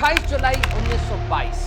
28 जुलाई 1922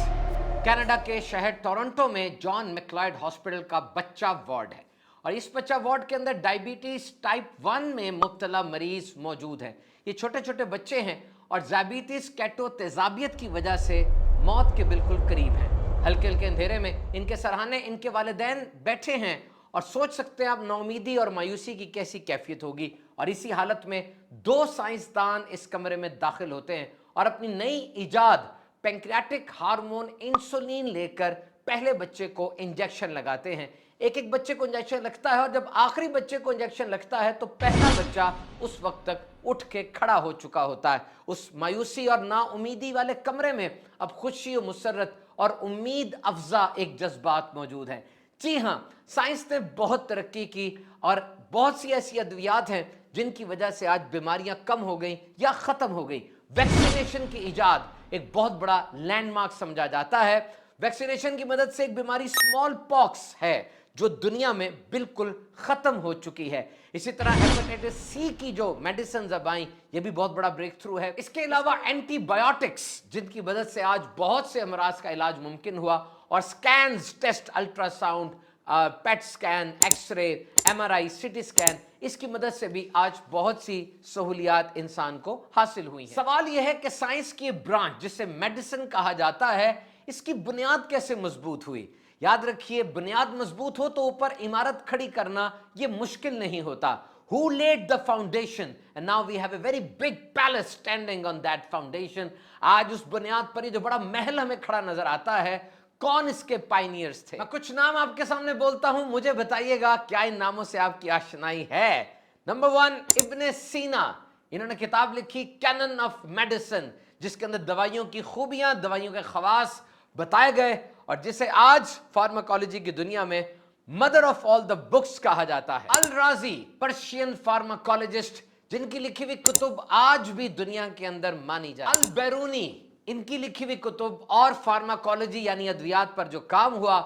Canada के शहर Toronto में जॉन मैक्लायड हॉस्पिटल का बच्चा वार्ड है और इस बच्चा वार्ड के अंदर डायबिटीज टाइप 1 में मुब्तला मरीज मौजूद है। ये छोटे छोटे बच्चे हैं और डायबिटीज कैटो तेजाबियत की वजह से मौत के बिल्कुल करीब हैं। हल्के हल्के अंधेरे में इनके सरहाने इनके वालिदैन बैठे हैं और सोच सकते हैं आप नौमीदी और मायूसी की कैसी कैफियत होगी। और इसी हालत में दो साइंसदान इस कमरे में दाखिल होते हैं और अपनी नई इजाद पैंक्रियाटिक हार्मोन इंसुलिन लेकर पहले बच्चे को इंजेक्शन लगाते हैं। एक एक बच्चे को इंजेक्शन लगता है और जब आखिरी बच्चे को इंजेक्शन लगता है तो पहला बच्चा उस वक्त तक उठ के खड़ा हो चुका होता है। उस मायूसी और नाउमीदी वाले कमरे में अब खुशी और मुसर्रत और उम्मीद अफजा एक जज्बात मौजूद हैं। जी हाँ, साइंस ने बहुत तरक्की की और बहुत सी ऐसी अद्वियात हैं जिनकी वजह से आज बीमारियां कम हो गई या खत्म हो गई। वैक्सीनेशन की इजाद एक बहुत बड़ा लैंडमार्क समझा जाता है। वैक्सीनेशन की मदद से एक बीमारी स्मॉल पॉक्स है जो दुनिया में बिल्कुल खत्म हो चुकी है। इसी तरह हेपेटाइटिस सी की जो मेडिसिन अब आई, ये भी बहुत बड़ा ब्रेक थ्रू है। इसके अलावा एंटीबायोटिक्स जिनकी मदद से आज बहुत से अमराज का इलाज मुमकिन हुआ और स्कैन्स टेस्ट, अल्ट्रासाउंड, पेट scan, X ray, MRI, CT scan, इसकी मदद से भी आज बहुत सी सहूलियात इंसान को हासिल हुई हैं। सवाल यह है कि साइंस की ब्रांच जिसे मेडिसिन कहा जाता है, इसकी बुनियाद कैसे मजबूत हुई। याद रखिए, बुनियाद मजबूत हो तो ऊपर इमारत खड़ी करना ये मुश्किल नहीं होता। Who laid the foundation? And now we have a very big palace standing on that foundation. आज उस बुनियाद पर ये जो बड़ा महल हमें खड़ा नजर आता है, कौन इसके पायनियर्स थे। मैं कुछ नाम आपके सामने बोलता हूं, मुझे बताइएगा क्या इन नामों से आपकी आशनाई है। नंबर 1, इब्ने सीना। इन्होंने किताब लिखी कैनन ऑफ मेडिसिन, जिसके अंदर दवाइयों की खूबियां, दवाइयों के खवास बताए गए और जिसे आज फार्माकोलॉजी की दुनिया में mother of all the books कहा जाता है। अल राजी, पर्शियन फार्माकोलॉजिस्ट, जिनकी लिखी हुई कुतुब आज भी दुनिया के अंदर मानी जाती है। अल बैरूनी, इनकी लिखी हुई कुतुब और फार्माकोलॉजी यानी अद्वियात पर जो काम हुआ,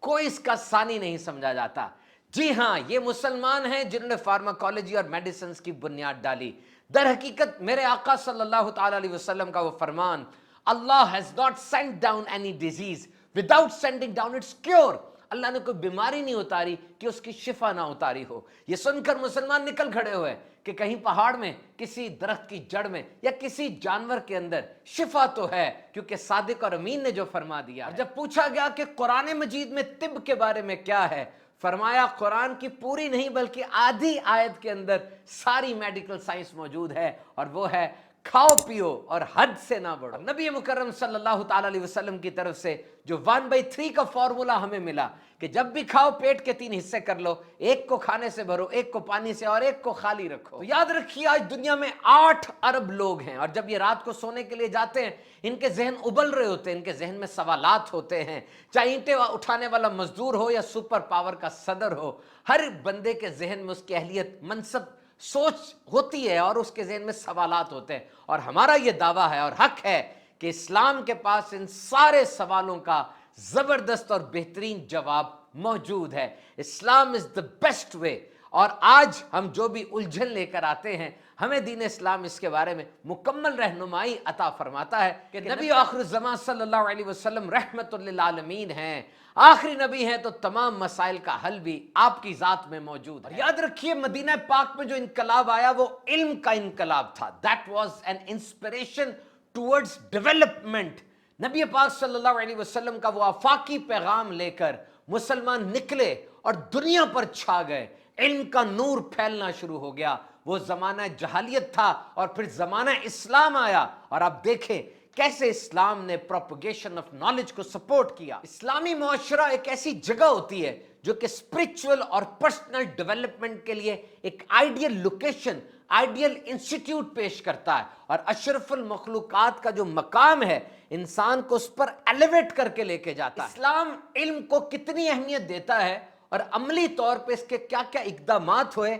कोई इसका सानी नहीं समझा जाता। जी हां, ये मुसलमान हैं जिन्होंने फार्माकोलॉजी और मेडिसिन की बुनियाद डाली। दर हकीकत मेरे आका सल्लल्लाहु ताला अलैहि वसल्लम का वो फरमान, Allah has not sent down any disease without sending down its cure. Allah ने कोई बीमारी नहीं उतारी कि उसकी शिफा ना उतारी हो। ये सुनकर मुसलमान निकल खड़े हुए कि कहीं पहाड़ में, किसी दरख्त की जड़ में या किसी जानवर के अंदर शिफा तो है, क्योंकि सादिक और अमीन ने जो फरमा दिया। जब पूछा गया कि कुरान मजीद में तिब के बारे में क्या है, फरमाया कुरान की पूरी नहीं बल्कि आधी आयत के अंदर सारी मेडिकल साइंस मौजूद है और वो है खाओ पियो और हद से ना बढ़ो। नबी मुकर्रम सल्लल्लाहु ताला अलैहि वसल्लम की तरफ से जो 1/3 का फॉर्मूला हमें मिला कि जब भी खाओ पेट के 3 हिस्से कर लो, एक को खाने से भरो, एक को पानी से और एक को खाली रखो। तो याद रखिए, आज दुनिया में 8 अरब लोग हैं और जब ये रात को सोने के लिए जाते हैं, इनके जहन उबल रहे होते हैं, इनके जहन में सवालात होते हैं। चाहे ईंटें उठाने वाला मजदूर हो या सुपर पावर का सदर हो, हर बंदे के जहन में उसकी अहलियत, मनसब, सोच होती है और उसके ज़हन में सवालात होते हैं। और हमारा ये दावा है और हक है कि इस्लाम के पास इन सारे सवालों का जबरदस्त और बेहतरीन जवाब मौजूद है। Islam is the best way. और आज हम जो भी उलझन लेकर आते हैं, हमें दीन इस्लाम इसके बारे में मुकम्मल रहनुमाई अता फरमाता है कि नबी आखिर ज़मां सल्लल्लाहु अलैहि वसल्लम रहमतुल लिल आलमीन हैं। आखिरी नबी है तो तमाम मसाइल का हल भी आपकी जात में मौजूद है। याद रखिए, मदीना पाक में जो इनकलाब आया वो इल्म का इनकलाब था। That was an inspiration towards development. नबी पाक सल्लल्लाहु अलैहि वसल्लम का वो आफाकी पैगाम लेकर मुसलमान निकले और दुनिया पर छा गए। इल्म का नूर फैलना शुरू हो गया। वो जमाना जहालियत था और फिर जमाना इस्लाम आया और आप देखें कैसे इस्लाम ने प्रोपगेशन ऑफ नॉलेज को सपोर्ट किया। इस्लामी मुआशरा एक ऐसी जगह होती है जो कि स्पिरिचुअल और पर्सनल डेवलपमेंट के लिए एक आइडियल लोकेशन, आइडियल इंस्टीट्यूट पेश करता है और अशरफुल मखलूकात का जो मकाम है, इंसान को उस पर एलिवेट करके लेके जाता है। इस्लाम इल्म को कितनी अहमियत देता है और अमली तौर पे इसके क्या क्या इक़दामात हुए,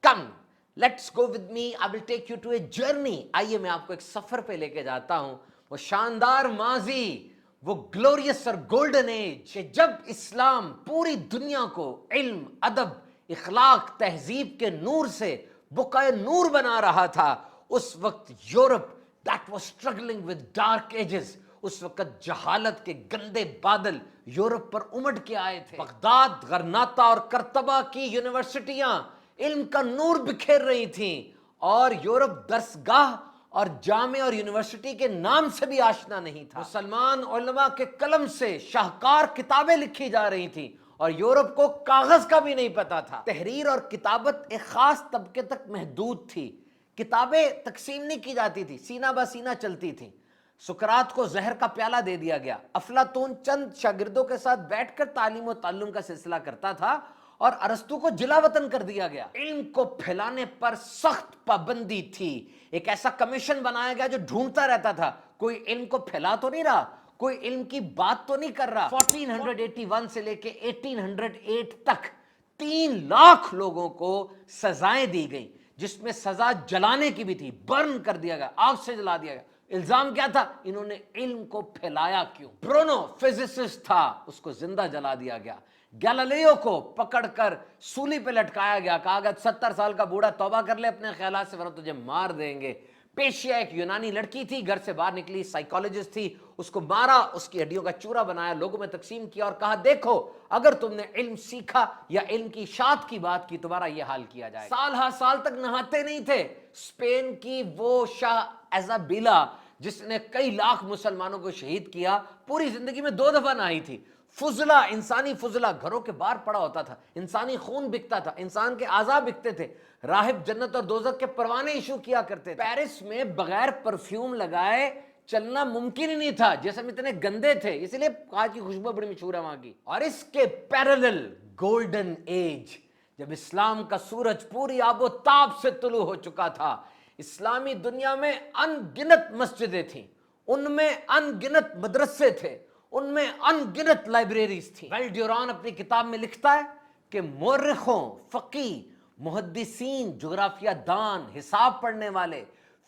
come let's go with me, I will take you to a journey. आइए मैं आपको एक सफर पे लेके जाता हूं, वो शानदार माजी, वो ग्लोरियस और गोल्डन एज कि जब इस्लाम पूरी दुनिया को इल्म, अदब, इखलाक, तहजीब के नूर से बुकाए नूर बना रहा था। उस वक्त Europe that was struggling with dark ages. اس وقت جہالت کے گندے بادل یورپ پر امڈ کے آئے تھے. بغداد، غرناطہ اور کرتبہ کی یونیورسٹیاں علم کا نور بکھیر رہی تھیں اور یورپ درسگاہ اور جامع اور یونیورسٹی کے نام سے بھی آشنا نہیں تھا. مسلمان علماء کے قلم سے شاہکار کتابیں لکھی جا رہی تھیں اور یورپ کو کاغذ کا بھی نہیں پتا تھا. تحریر اور کتابت ایک خاص طبقے تک محدود تھی. کتابیں تقسیم نہیں کی جاتی تھی، سینہ بہ سینہ چلتی تھیں. سقراط کو زہر کا پیالہ دے دیا گیا. افلاطون چند شاگردوں کے ساتھ بیٹھ کر تعلیم و تعلم کا سلسلہ کرتا تھا اور ارسطو کو جلا وطن کر دیا گیا. علم کو پھیلانے پر سخت پابندی تھی. ایک ایسا کمیشن بنایا گیا جو ڈھونڈتا رہتا تھا کوئی علم کو پھیلا تو نہیں رہا، کوئی علم کی بات تو نہیں کر رہا. 1481 سے لے کے 1808 تک 3 لاکھ لوگوں کو سزائیں دی گئی، جس میں سزا جلانے کی بھی تھی. برن کر دیا گیا، آگ سے جلا دیا گیا. الزام کیا تھا؟ انہوں نے علم کو پھیلایا کیوں. برونو فزسسٹ تھا، اس کو زندہ جلا دیا گیا. گیلیلیو کو پکڑ کر سولی پہ لٹکایا گیا، کہا گیا 70 سال کا بوڑھا توبہ کر لے اپنے خیالات سے ورنہ تجھے مار دیں گے. پیشیا ایک یونانی لڑکی تھی، گھر سے باہر نکلی، سائیکالوجسٹ تھی، اس کو مارا، اس کی ہڈیوں کا چورا بنایا، لوگوں میں تقسیم کیا اور کہا دیکھو اگر تم نے علم سیکھا یا علم کی اشاعت کی بات کی تمہارا یہ حال کیا جائے. سال ہر سال تک نہاتے نہیں تھے. اسپین کی وہ شاہ ایزابیلا جس نے کئی لاکھ مسلمانوں کو شہید کیا، پوری زندگی میں 2 دفعہ نہائی تھی. فضلہ، انسانی فضلہ گھروں کے باہر پڑا ہوتا تھا، انسانی خون بکتا تھا، انسان کے اعضاء بکتے تھے. راہب جنت اور دوزخ کے پروانے ایشو کیا کرتے تھے. پیرس میں بغیر پرفیوم لگائے چلنا ممکن ہی نہیں تھا، جیسے ہم اتنے گندے تھے، اس لیے آج کی خوشبو بڑی مشہور ہے وہاں کی. اور اس کے پیرلل گولڈن ایج، جب اسلام کا سورج پوری آب و تاب سے طلوع ہو چکا تھا. اسلامی دنیا میں ان گنت مسجدیں تھیں، ان میں ان گنت مدرسے تھے، ان میں ان گنت لائبریریز تھیں. ویل ڈیوران اپنی کتاب میں لکھتا ہے کہ مورخوں، فقی، محدثین، جغرافیہ دان، حساب پڑھنے والے،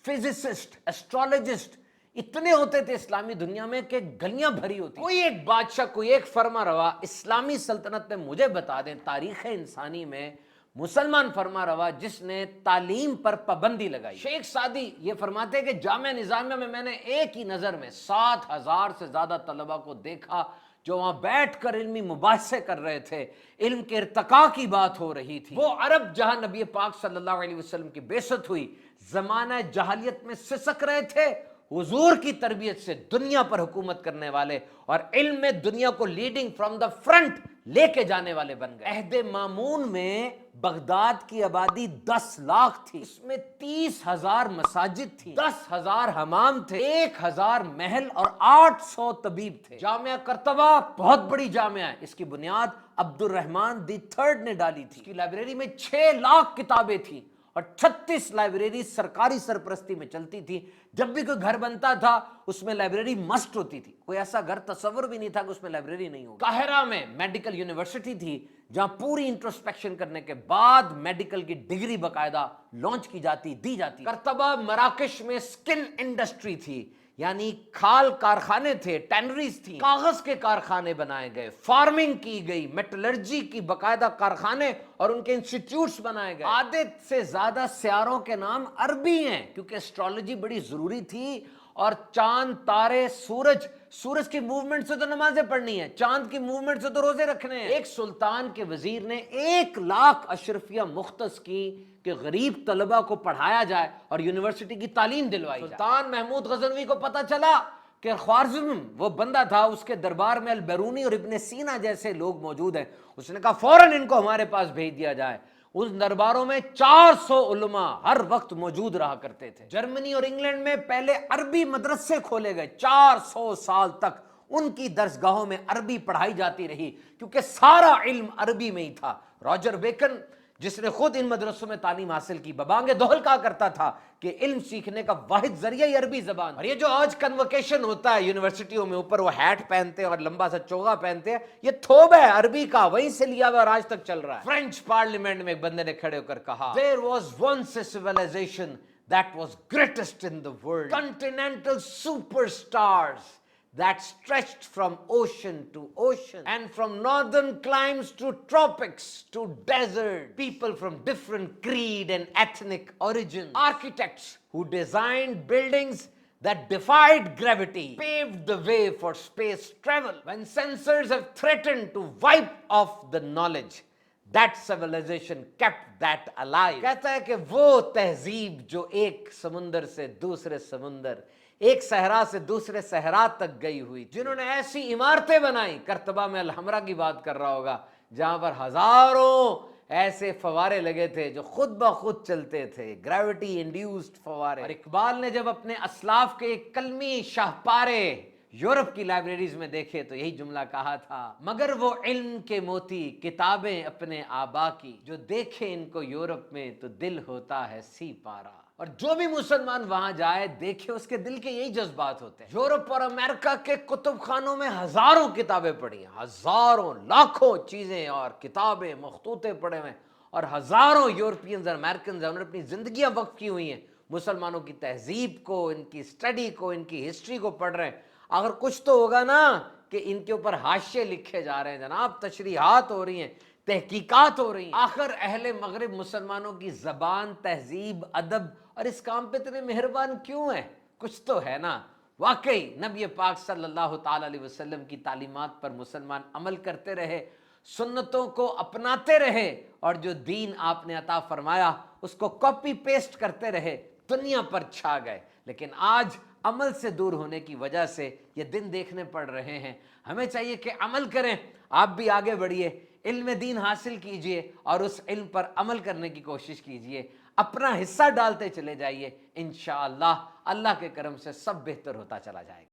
فزسسٹ، ایسٹرولوجسٹ اتنے ہوتے تھے اسلامی دنیا میں کہ گلیاں بھری ہوتی. کوئی ایک بادشاہ، کوئی ایک فرما روا اسلامی سلطنت میں مجھے بتا دیں تاریخ انسانی میں مسلمان فرما روا جس نے تعلیم پر پابندی لگائی. شیخ سعدی یہ فرماتے ہیں کہ جامعہ نظامیہ میں نے ایک ہی نظر میں 7,000 سے زیادہ طلبہ کو دیکھا جو وہاں بیٹھ کر علمی مباحثے کر رہے تھے، علم کے ارتقاء کی بات ہو رہی تھی. وہ عرب جہاں نبی پاک صلی اللہ علیہ وسلم کی بعثت ہوئی زمانہ جاہلیت میں سسک رہے تھے، حضور کی تربیت سے دنیا پر حکومت کرنے والے اور علم میں دنیا کو لیڈنگ فرام دا فرنٹ لے کے جانے والے بن گئے. عہد مامون میں بغداد کی آبادی 10 لاکھ تھی، اس میں 30,000 مساجد تھی، 10,000 حمام تھے، 1,000 محل اور 800 طبیب تھے. جامعہ کرتبہ بہت بڑی جامعہ ہے، اس کی بنیاد عبد الرحمن دی تھرڈ نے ڈالی تھی. اس کی لائبریری میں 6 لاکھ کتابیں تھیں اور 36 لائبریری سرکاری سرپرستی میں چلتی تھی. جب بھی کوئی گھر بنتا تھا اس میں لائبریری مسٹ ہوتی تھی، کوئی ایسا گھر تصور بھی نہیں تھا کہ اس میں لائبریری نہیں ہو. قاہرہ میں میڈیکل یونیورسٹی تھی جہاں پوری انٹروسپیکشن کرنے کے بعد میڈیکل کی ڈگری باقاعدہ لانچ کی جاتی، دی جاتی. کرتبہ مراکش میں سکن انڈسٹری تھی، یعنی کھال کارخانے تھے، ٹینریز تھی، کاغذ کے کارخانے بنائے گئے، فارمنگ کی گئی، میٹلرجی کی باقاعدہ کارخانے اور ان کے انسٹیٹیوٹس بنائے گئے. آدھے سے زیادہ سیاروں کے نام عربی ہیں کیونکہ اسٹرالوجی بڑی ضروری تھی. اور چاند، تارے، سورج کی موومنٹ سے تو نمازیں پڑھنی ہے، چاند کی موومنٹ سے تو روزے رکھنے ہیں. ایک سلطان کے وزیر نے 1 لاکھ اشرفیہ مختص کی کہ غریب طلبہ کو پڑھایا جائے اور یونیورسٹی کی تعلیم دلوائی جائے. سلطان محمود غزنوی کو پتہ چلا کہ خوارزم وہ بندہ تھا، اس کے دربار میں البیرونی اور ابن سینا جیسے لوگ موجود ہیں. اس نے کہا فوراً ان کو ہمارے پاس بھیج دیا جائے. اس درباروں میں 400 علماء ہر وقت موجود رہا کرتے تھے. جرمنی اور انگلینڈ میں پہلے عربی مدرسے کھولے گئے، 400 سال تک ان کی درسگاہوں میں عربی پڑھائی جاتی رہی کیونکہ سارا علم عربی میں ہی تھا. راجر بیکن جس نے خود ان مدرسوں میں تعلیم حاصل کی ببانگ دہل کہا کرتا تھا کہ علم سیکھنے کا واحد ذریعہ ہی عربی زبان. اور یہ جو آج کنوکیشن ہوتا ہے یونیورسٹیوں میں، اوپر وہ ہیٹ پہنتے ہیں اور لمبا سا چوغا پہنتے ہیں، یہ تھوب ہے عربی کا، وہیں سے لیا ہوا اور آج تک چل رہا ہے. فرینچ پارلیمنٹ میں ایک بندے نے کھڑے ہو کر کہا there was once a civilization that was greatest in the world, continental superstars that stretched from ocean to ocean and from northern climes to tropics to desert, people from different creed and ethnic origin, architects who designed buildings that defied gravity, paved the way for space travel. When sensors have threatened to wipe off the knowledge, that civilization kept that alive. कहता है कि वो तहजीब जो एक समुंदर से दूसरे समुंदर, एक सहरा से दूसरे सहरा तक गई हुई, जिन्होंने ऐसी इमारतें बनाई, करतबा में अलहमरा की बात कर रहा होगा, जहां पर हजारों ऐसे फवारे लगे थे जो खुद ब खुद चलते थे, ग्रेविटी इंड्यूस्ड फवारे। और इकबाल ने जब अपने असलाफ के कलमी शाहपारे यूरोप की लाइब्रेरीज में देखे तो यही जुमला कहा था, मगर वो इल्म के मोती किताबें अपने आबा की, जो देखे इनको यूरोप में तो दिल होता है सी पारा। और जो भी मुसलमान वहां जाए देखे, उसके दिल के यही जज्बात होते हैं। यूरोप और अमेरिका के कुतुब खानों में हजारों किताबें पढ़ी हैं, हजारों लाखों चीजें और किताबें मखतूते पढ़े हुए, और हजारों यूरोपियंस और अमेरिकन उन्होंने अपनी जिंदगियां वक्फ की हुई हैं मुसलमानों की तहजीब को, इनकी स्टडी को, इनकी हिस्ट्री को पढ़ रहे हैं। अगर कुछ तो होगा ना कि इनके ऊपर हाशिए लिखे जा रहे हैं जनाब, तशरीहात हो रही हैं, तहकीकात हो रही हैं। आखिर अहले मगरिब मुसलमानों की जबान, तहजीब, अदब और इस काम पे इतने मेहरबान क्यों है? कुछ तो है ना। वाकई नबी पाक सल्लल्लाहु ताला अलैहि वसल्लम की तालीमात पर मुसलमान अमल करते रहे, सुन्नतों को अपनाते रहे, और जो दीन आपने अता फरमाया उसको कॉपी पेस्ट करते रहे, दुनिया पर छा गए। लेकिन आज अमल से दूर होने की वजह से ये दिन देखने पड़ रहे हैं। हमें चाहिए कि अमल करें, आप भी आगे बढ़िए, इल्म दीन हासिल कीजिए और उस इल्म पर अमल करने की कोशिश कीजिए, अपना हिस्सा डालते चले जाइए। इंशाअल्लाह अल्लाह के करम से सब बेहतर होता चला जाएगा।